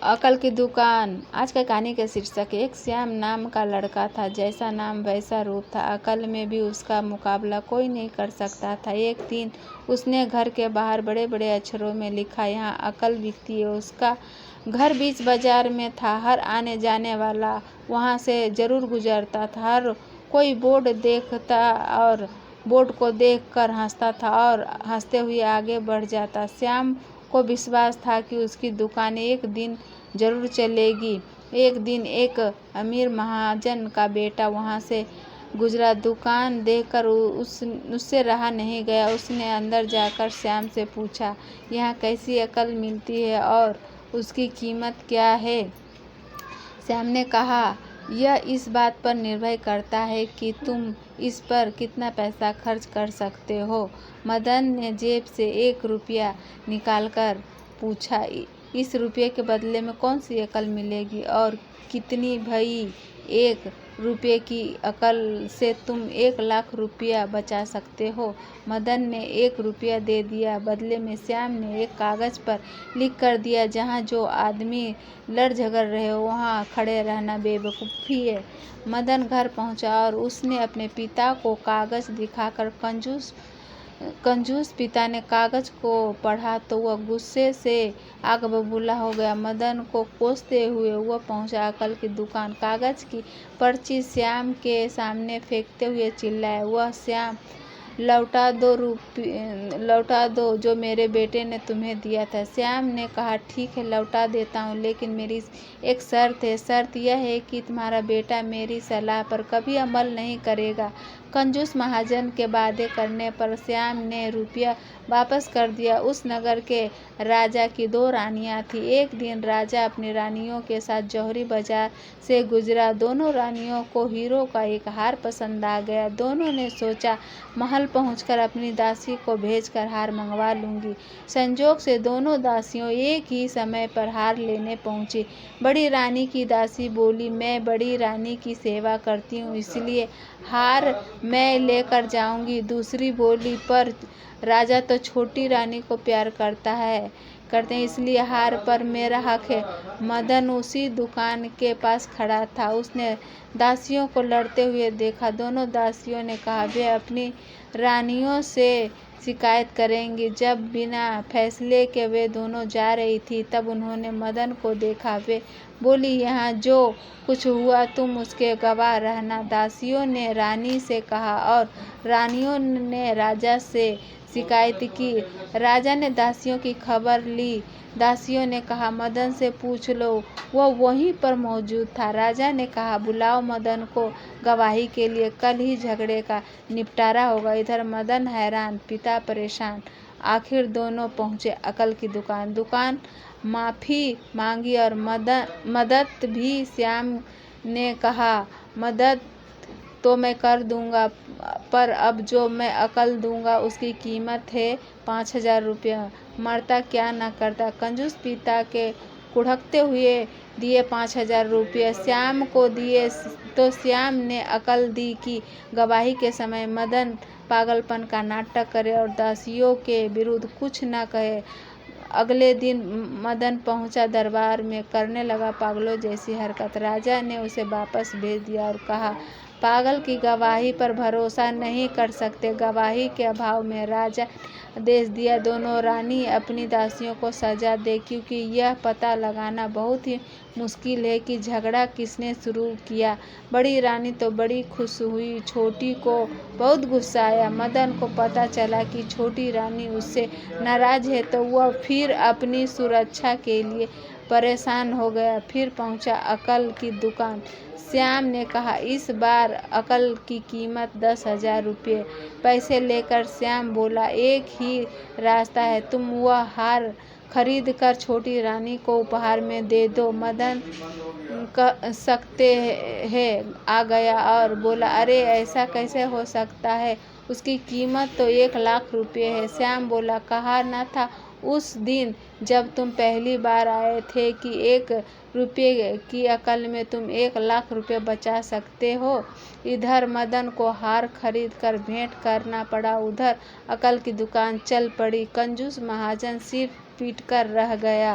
अकल की दुकान। आज का कहानी का शीर्षक है, एक श्याम नाम का लड़का था। जैसा नाम वैसा रूप था। अकल में भी उसका मुकाबला कोई नहीं कर सकता था। एक दिन उसने घर के बाहर बड़े बड़े अक्षरों में लिखा, यहाँ अकल बिकती है। उसका घर बीच बाजार में था। हर आने जाने वाला वहाँ से जरूर गुजरता था। हर कोई बोर्ड देखता और बोर्ड को देखकर हंसता था और हंसते हुए आगे बढ़ जाता। श्याम को विश्वास था कि उसकी दुकान एक दिन जरूर चलेगी। एक दिन एक अमीर महाजन का बेटा वहां से गुजरा। दुकान देखकर उससे रहा नहीं गया। उसने अंदर जाकर श्याम से पूछा, यहाँ कैसी अकल मिलती है और उसकी कीमत क्या है? श्याम ने कहा, यह इस बात पर निर्भर करता है कि तुम इस पर कितना पैसा खर्च कर सकते हो। मदन ने जेब से 1 रुपया निकालकर पूछा, इस रुपये के बदले में कौन सी अकल मिलेगी और कितनी? भई 1 रुपये की अकल से तुम 1 लाख रुपया बचा सकते हो। मदन ने 1 रुपया दे दिया। बदले में श्याम ने एक कागज पर लिख कर दिया, जहाँ जो आदमी लड़ झगड़ रहे हो वहाँ खड़े रहना बेवकूफ़ी है। मदन घर पहुँचा और उसने अपने पिता को कागज दिखाकर कंजूस पिता ने कागज को पढ़ा तो वह गुस्से से आग बबूला हो गया। मदन को कोसते हुए वह पहुंचा अकल की दुकान। कागज की पर्ची श्याम के सामने फेंकते हुए चिल्लाया, वह श्याम, लौटा दो जो मेरे बेटे ने तुम्हें दिया था। श्याम ने कहा, ठीक है लौटा देता हूँ, लेकिन मेरी एक शर्त है। शर्त यह है कि तुम्हारा बेटा मेरी सलाह पर कभी अमल नहीं करेगा। कंजूस महाजन के वादे करने पर श्याम ने रुपया वापस कर दिया। उस नगर के राजा की 2 रानियां थीं। एक दिन राजा अपनी रानियों के साथ जौहरी बाजार से गुजरा। दोनों रानियों को हीरो का एक हार पसंद आ गया। दोनों ने सोचा, महल पहुंचकर अपनी दासी को भेजकर हार मंगवा लूंगी। संजोग से दोनों दासियों एक ही समय पर हार लेने पहुंची। बड़ी रानी की दासी बोली, मैं बड़ी रानी की सेवा करती हूँ, इसलिए हार मैं लेकर जाऊंगी। दूसरी बोली, पर राजा तो छोटी रानी को प्यार करते हैं, इसलिए हार पर मेरा हक है। मदन उसी दुकान के पास खड़ा था। उसने दासियों को लड़ते हुए देखा। दोनों दासियों ने कहा वे अपनी रानियों से शिकायत करेंगी। जब बिना फैसले के वे दोनों जा रही थी, तब उन्होंने मदन को देखा। वे बोली, यहाँ जो कुछ हुआ तुम उसके गवाह रहना। दासियों ने रानी से कहा और रानियों ने राजा से शिकायत की। राजा ने दासियों की खबर ली। दासियों ने कहा, मदन से पूछ लो, वह वहीं पर मौजूद था। राजा ने कहा, बुलाओ मदन को गवाही के लिए, कल ही झगड़े का निपटारा होगा। इधर मदन हैरान, पिता परेशान। आखिर दोनों पहुंचे अकल की दुकान। दुकान माफ़ी मांगी और मदद भी। श्याम ने कहा, मदद तो मैं कर दूंगा, पर अब जो मैं अकल दूंगा उसकी कीमत है 5000 रुपया। मरता क्या न करता। कंजूस पिता के कुढ़कते हुए दिए 5000 रुपये। श्याम को दिए तो श्याम ने अकल दी कि गवाही के समय मदन पागलपन का नाटक करे और दासियों के विरुद्ध कुछ न कहे। अगले दिन मदन पहुंचा दरबार में, करने लगा पागलों जैसी हरकत। राजा ने उसे वापस भेज दिया और कहा, पागल की गवाही पर भरोसा नहीं कर सकते। गवाही के अभाव में राजा ने आदेश दिया, दोनों रानी अपनी दासियों को सजा दे, क्योंकि यह पता लगाना बहुत ही मुश्किल है कि झगड़ा किसने शुरू किया। बड़ी रानी तो बड़ी खुश हुई, छोटी को बहुत गुस्सा आया। मदन को पता चला कि छोटी रानी उससे नाराज है, तो वह फिर अपनी सुरक्षा के लिए परेशान हो गया। फिर पहुंचा अकल की दुकान। श्याम ने कहा, इस बार अकल की कीमत 10,000 रुपये। पैसे लेकर श्याम बोला, एक ही रास्ता है, तुम वह हार खरीद कर छोटी रानी को उपहार में दे दो। मदन सकते है आ गया और बोला, अरे ऐसा कैसे हो सकता है, उसकी कीमत तो 1 लाख रुपये है। श्याम बोला, कहा न था उस दिन जब तुम पहली बार आए थे कि 1 रुपये की अकल में तुम 1 लाख रुपये बचा सकते हो। इधर मदन को हार खरीद कर भेंट करना पड़ा, उधर अकल की दुकान चल पड़ी। कंजूस महाजन सिर पीट कर रह गया।